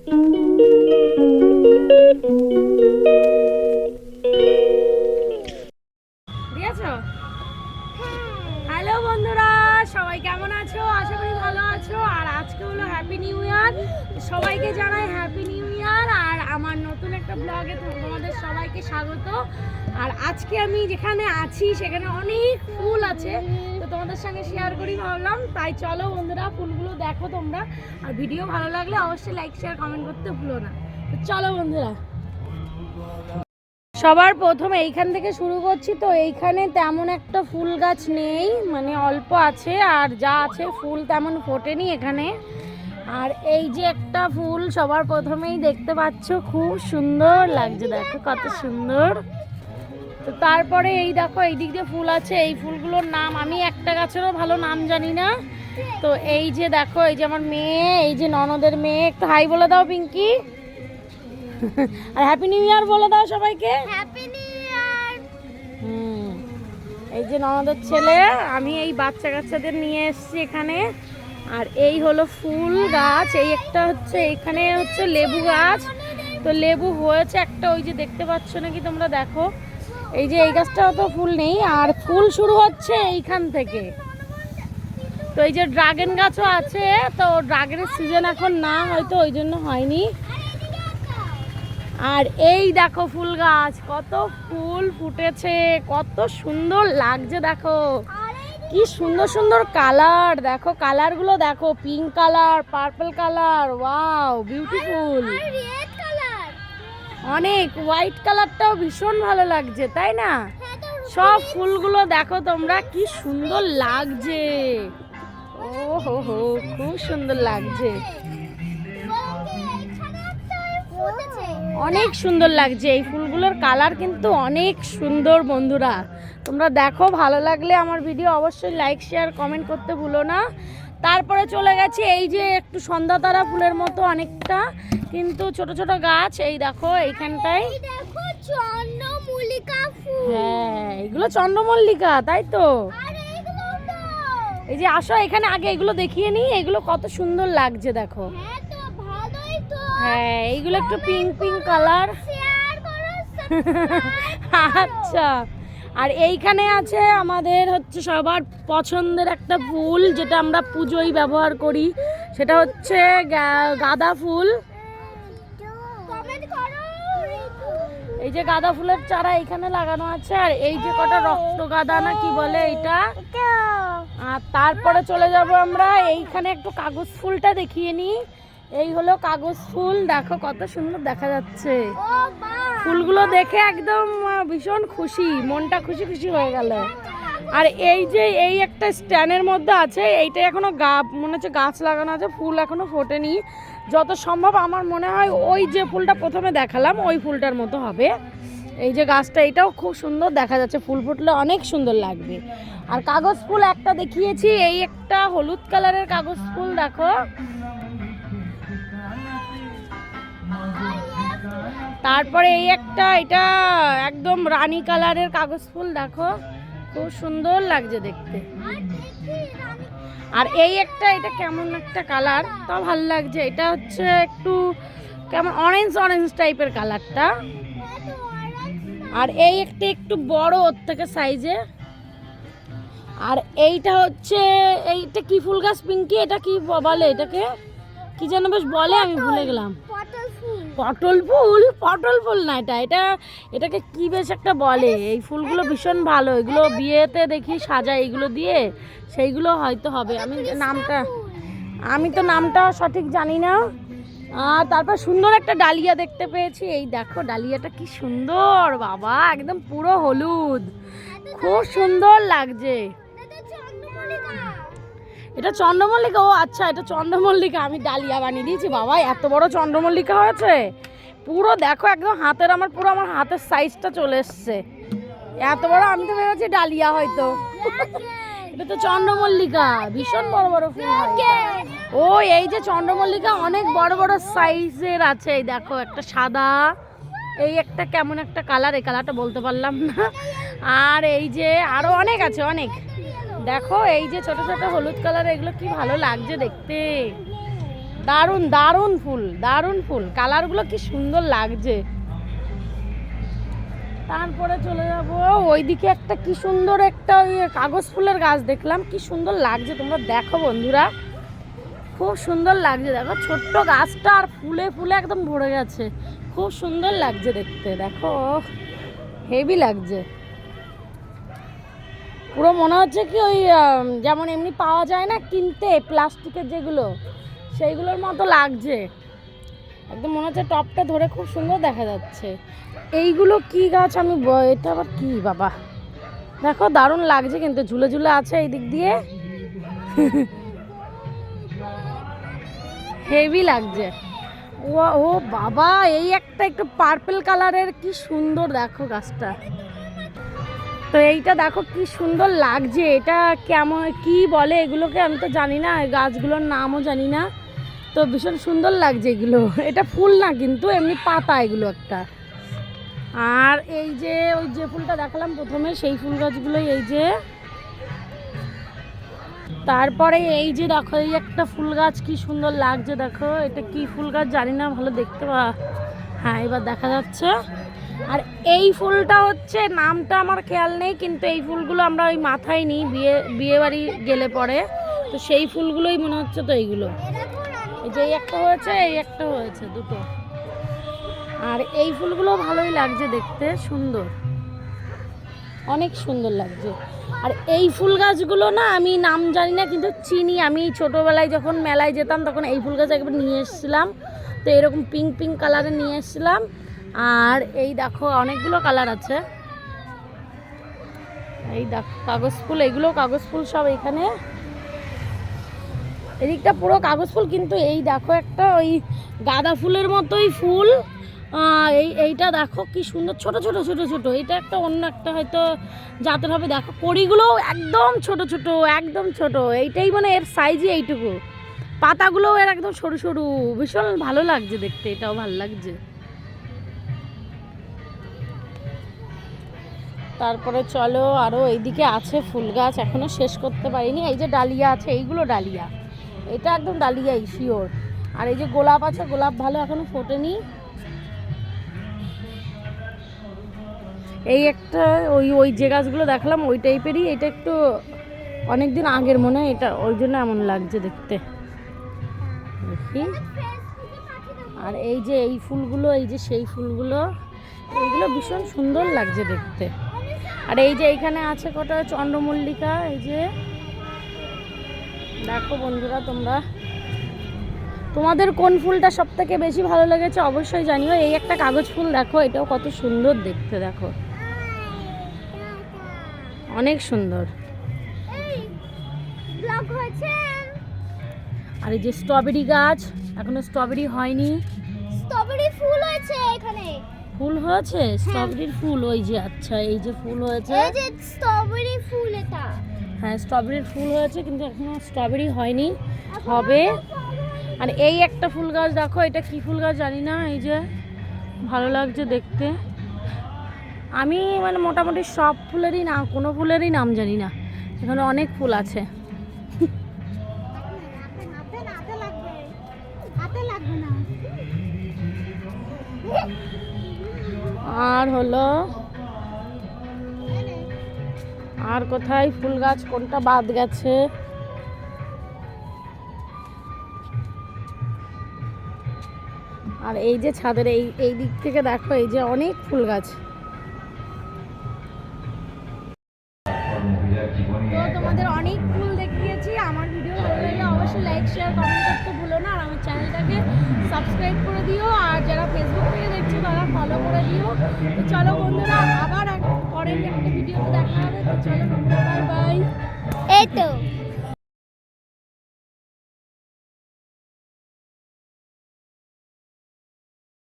Hello বন্ধুরা, সবাই কেমন আছো? আশা করি ভালো আছো। আর আজকে হলো হ্যাপি নিউ ইয়ার, সবাইকে জানাই হ্যাপি নিউ ইয়ার। আর আমার নতুন একটা ব্লগে তোমাদের সবাইকে স্বাগত। আর আজকে আমি যেখানে আছি সেখানে অনেক ফুল আছে, তো তোমাদের সঙ্গে শেয়ার করি ভাবলাম। তাই চলো বন্ধুরা, ফুলগুলো দেখো তোমরা। আর ভিডিও ভালো লাগলে অবশ্যই লাইক শেয়ার কমেন্ট করতে ভুলো না। তো চলো বন্ধুরা, সবার প্রথমে এইখান থেকে শুরু করছি। তো এইখানে তেমন একটা ফুল গাছ নেই, মানে অল্প আছে, আর যা আছে ফুল তেমন ফোটেনি এখানে। আর এই যে একটা ফুল সবার প্রথমেই দেখতে পাচ্ছ, খুব সুন্দর লাগছে, দেখো কত সুন্দর। তো তারপরে এই দেখো এই দিক দিয়ে ফুল আছে, এই ফুলগুলোর নাম আমি একটা গাছেরও ভালো নাম জানি না। তো এই যে দেখো, এই যে আমার মেয়ে, এই যে ননদের মেয়ে, একটু হাই বলে দাও পিঙ্কি। আর হ্যাপি নিউ ইয়ার বলে দাও সবাইকে। Happy new year. এই যে ননদের ছেলে, আমি এই বাচ্চা কাচ্চাদের নিয়ে এসেছি এখানে। আর এই হলো ফুল গাছ, এই একটা হচ্ছে এখানে হচ্ছে লেবু গাছ। তো লেবু হয়েছে একটা, ওই যে দেখতে পাচ্ছ নাকি তোমরা, দেখো এই যে এই গাছটাও তো ফুল নেই, আর ফুল শুরু হচ্ছে এইখান থেকে। তো এই যে ড্রাগন গাছও আছে, তো ড্রাগনের সিজন এখন না, হয়তো ওই জন্য হয়নি। আর এই দেখো ফুল গাছ, কত ফুল ফুটেছে, কত সুন্দর লাগছে, দেখো কি সুন্দর সুন্দর কালার, দেখো কালারগুলো দেখো, pink colour, purple colour, wow beautiful. অনেক হোয়াইট কালারটাও ভীষণ ভালো লাগছে, তাই না? সব ফুলগুলো দেখো তোমরা, কি সুন্দর লাগছে, ও হো হো, খুব সুন্দর লাগছে, অনেক সুন্দর লাগছে। এই ফুলগুলোর কালার কিন্তু অনেক সুন্দর বন্ধুরা, তোমরা দেখো। ভালো লাগলে আমার ভিডিও অবশ্যই লাইক শেয়ার কমেন্ট করতে ভুলো না। তারপরে চলে গেছে এই যে একটু সন্ধ্যা তারা ফুলের মতো অনেকটা, কিন্তু ছোট ছোট গাছ, এই দেখো এইখানটায়। হ্যাঁ, এগুলো চন্দ্রমল্লিকা, তাই তো। এই যে আসো এখানে আগে এগুলো দেখিয়ে নিই, এগুলো কত সুন্দর লাগছে দেখো। হ্যাঁ, এইগুলো একটু পিঙ্ক পিঙ্ক কালার। আচ্ছা, আর এইখানে আছে আমাদের হচ্ছে সবার পছন্দের একটা ফুল, যেটা আমরা পুজোয় ব্যবহার করি, সেটা হচ্ছে গাঁদা ফুল। এই যে গাঁদা ফুলের চারা এইখানে লাগানো আছে, আর এই যে কটা রক্ত গাঁদা না কি বলে এইটা। আর তারপরে চলে যাব আমরা এইখানে, একটু কাগজ ফুলটা দেখিয়ে নিই। এই হলো কাগজ ফুল, দেখো কত সুন্দর দেখা যাচ্ছে। ফুলগুলো দেখে একদম ভীষণ খুশি, মনটা খুশি খুশি হয়ে গেল। আর এই যে এই একটা স্ট্যান্ডের মধ্যে আছে, এইটা এখনো মনে হচ্ছে গাছ লাগানো আছে, ফুল এখনো ফোটেনি। যত সম্ভব আমার মনে হয় ওই যে ফুলটা প্রথমে দেখালাম ওই ফুলটার মতো হবে। এই যে গাছটা, এটাও খুব সুন্দর দেখা যাচ্ছে, ফুল ফুটলে অনেক সুন্দর লাগবে। আর কাগজ ফুল একটা দেখিয়েছি, এই একটা হলুদ কালারের কাগজ ফুল দেখো। তারপরে এই একটা, এটা একদম রানী কালারের কাগজ ফুল দেখো, খুব সুন্দর লাগছে দেখতে। আর এই একটা, এটা কেমন একটা কালার, তাও ভালো লাগছে, এটা হচ্ছে একটু কেমন অরেঞ্জ অরেঞ্জ টাইপের কালারটা। আর এই একটা একটু বড় ওর থেকে সাইজে। আর এইটা হচ্ছে, এইটা কি ফুল গাছ পিঙ্কি, এটা কি বলে, এটাকে কি যেন বেশ বলে, আমি ভুলে গেলাম। পটল ফুল, পটল ফুল না, এটাকে কি বেশ একটা বলে। এই ফুলগুলো ভীষণ ভালো, এগুলো বিয়েতে দেখি সাজায় এগুলো দিয়ে, সেইগুলো হয়তো হবে। আমি তো নামটা সঠিক জানি না। আর তারপর সুন্দর একটা ডালিয়া দেখতে পেয়েছি, এই দেখো ডালিয়াটা কি সুন্দর বাবা, একদম পুরো হলুদ, খুব সুন্দর লাগছে। এটা চন্দ্রমল্লিকা, ও আচ্ছা এটা চন্দ্রমল্লিকা, আমি ডালিয়া বানিয়ে দিয়েছি বাবা, এত বড় চন্দ্রমল্লিকা হয়েছে পুরো, দেখো একদম হাতের, পুরো আমার হাতের সাইজটা চলে এসছে, এত বড়। আমি তো ভেবেছি ডালিয়া হয়তো, এটা তো চন্দ্রমল্লিকা, ভীষণ বড় বড় ফুল হয়। ও এই যে চন্দ্রমল্লিকা অনেক বড় বড় সাইজের আছে, এই দেখো একটা সাদা, এই একটা কেমন একটা কালার, এই কালারটা বলতে পারলাম না। আর এই যে আরো অনেক আছে, অনেক দেখো, এই যে ছোট ছোট হলুদ কালার, এগুলো কি ভালো লাগছে দেখতে, দারুণ দারুণ ফুল, দারুণ ফুল, কালারগুলো কি সুন্দর লাগছে। তারপরে চলে যাব ওইদিকে, একটা কি সুন্দর একটা ওই কাগজ ফুলের গাছ দেখলাম, কি সুন্দর লাগছে, তোমরা দেখো বন্ধুরা, খুব সুন্দর লাগছে। দেখো ছোট্ট গাছটা আর ফুলে ফুলে একদম ভরে গেছে, খুব সুন্দর লাগছে দেখতে। দেখো হেভি লাগছে, পুরো মনে হচ্ছে কি ওই যেমন এমনি পাওয়া যায় না কিনতে প্লাস্টিকের যেগুলো, সেইগুলোর মতো লাগছে একদম, মনে হচ্ছে টপটা ধরে খুব সুন্দর দেখা যাচ্ছে। এইগুলো কি গাছ আমি এটা আবার কি বাবা, দেখো দারুণ লাগছে কিন্তু, ঝুলে ঝুলে আছে এই দিক দিয়ে, হেভি লাগছে। ও বাবা, এই একটা একটু পার্পল কালারের, কি সুন্দর দেখো গাছটা। তো এইটা দেখো কি সুন্দর লাগছে, এটা কেমন কি বলে এগুলোকে আমি তো জানি না, গাছগুলোর নামও জানি না, তো ভীষণ সুন্দর লাগছে এগুলো। এটা ফুল না কিন্তু এমনি পাতা এগুলো একটা। আর এই যে ওই যে ফুলটা দেখালাম প্রথমে, সেই ফুল গাছগুলোই এই যে। তারপরে এই যে দেখো এই একটা ফুল গাছ, কি সুন্দর লাগছে দেখো, এটা কি ফুল গাছ জানি না, ভালো দেখতে হ্যাঁ এবার দেখা যাচ্ছে। আর এই ফুলটা হচ্ছে নামটা আমার খেয়াল নেই, কিন্তু এই ফুলগুলো আমরা ওই মাথায় নিই বিয়ে বাড়ি গেলে পরে, তো সেই ফুলগুলোই মনে হচ্ছে। তো এইগুলো এই যে এই একটা হয়েছে, এই একটা হয়েছে, দুটো। আর এই ফুলগুলো ভালোই লাগছে দেখতে, সুন্দর, অনেক সুন্দর লাগছে। আর এই ফুল গাছগুলো না আমি নাম জানি না কিন্তু চিনি, আমি ছোটোবেলায় যখন মেলায় যেতাম তখন এই ফুল গাছ একবার নিয়ে এসেছিলাম, তো এরকম পিঙ্ক পিঙ্ক কালারের নিয়ে এসেছিলাম। আর এই দেখো অনেকগুলো কালার আছে, এই দেখো কাগজ ফুল, এইগুলো কাগজ ফুল সব এখানে, এদিকটা পুরো কাগজ ফুল। কিন্তু এই দেখো একটা ওই গাঁদা ফুলের মতোই ফুল, এইটা দেখো কি সুন্দর, ছোট ছোট ছোট ছোট, এটা একটা অন্য একটা হয়তো জাতের হবে। দেখো কড়িগুলোও একদম ছোট ছোট, একদম ছোট, এইটাই মানে এর সাইজই এইটুকু, পাতাগুলোও এর একদম সরু সরু, ভীষণ ভালো লাগছে দেখতে, এটাও ভালো লাগছে। তারপরে চলো আরও এইদিকে আছে ফুল গাছ, এখনো শেষ করতে পারিনি। এই যে ডালিয়া আছে, এইগুলো ডালিয়া, এটা একদম ডালিয়াই শিওর। আর এই যে গোলাপ আছে, গোলাপ ভালো এখনো ফোটেনি। এই একটা ওই যে গাছগুলো দেখলাম ওই টাইপেরই, এটা একটু অনেক দিন আগের মনে হয়, এটা ওই জন্য এমন লাগছে দেখতে, দেখি। আর এই যে এই ফুলগুলো, এই যে সেই ফুলগুলো, এইগুলো ভীষণ সুন্দর লাগছে দেখতে। আর এই যে এইখানে আছে কটা চন্দ্রমল্লিকা, এই যে দেখো বন্ধুরা, তোমাদের কোন ফুলটা সব থেকে বেশি ভালো লেগেছে অবশ্যই জানিও। এই একটা কাগজ ফুল দেখো, এটাও কত সুন্দর দেখতে, দেখো অনেক সুন্দর। আর এই যে স্ট্রবেরি গাছ, এখনো স্ট্রবেরি হয়নি, স্ট্রবেরি ফুল হয়েছে এখানে, ফুল হয়েছে স্ট্রবেরির ফুল, ওই যে আচ্ছা এই যে ফুল হয়েছে, এই যে স্ট্রবেরি ফুল, এটা হ্যাঁ স্ট্রবেরির ফুল হয়েছে, কিন্তু এখনো স্ট্রবেরি হয়নি, হবে। আর এই একটা ফুল গাছ দেখো, এটা কি ফুল গাছ জানি না, এই যে ভালো লাগছে দেখতে। আমি মানে মোটামুটি সব ফুলেরই না, কোনো ফুলেরই নাম জানি না, এখানে অনেক ফুল আছে। আর হলো আর কোথায় ফুল গাছ কোনটা বাদ গেছে, আর এই যে ছাদের এই দিক থেকে দেখো, এই যে অনেক ফুল গাছ। তো তোমাদের অনেক ফুল দেখিয়েছি, আমার ভিডিও ভালো লাগলে অবশ্যই লাইক শেয়ার কমেন্ট করতে ভুলো না, আর আমার চ্যানেলটাকে সাবস্ক্রাইব করে দিও, আর যারা ফেসবুক থেকে দেখছো তারা ফলো করে দিও। তো চলো বন্ধুরা, আবার পরের একটা ভিডিওতে দেখা হবে। তো চলো বন্ধুরা, বাই বাই। এই তো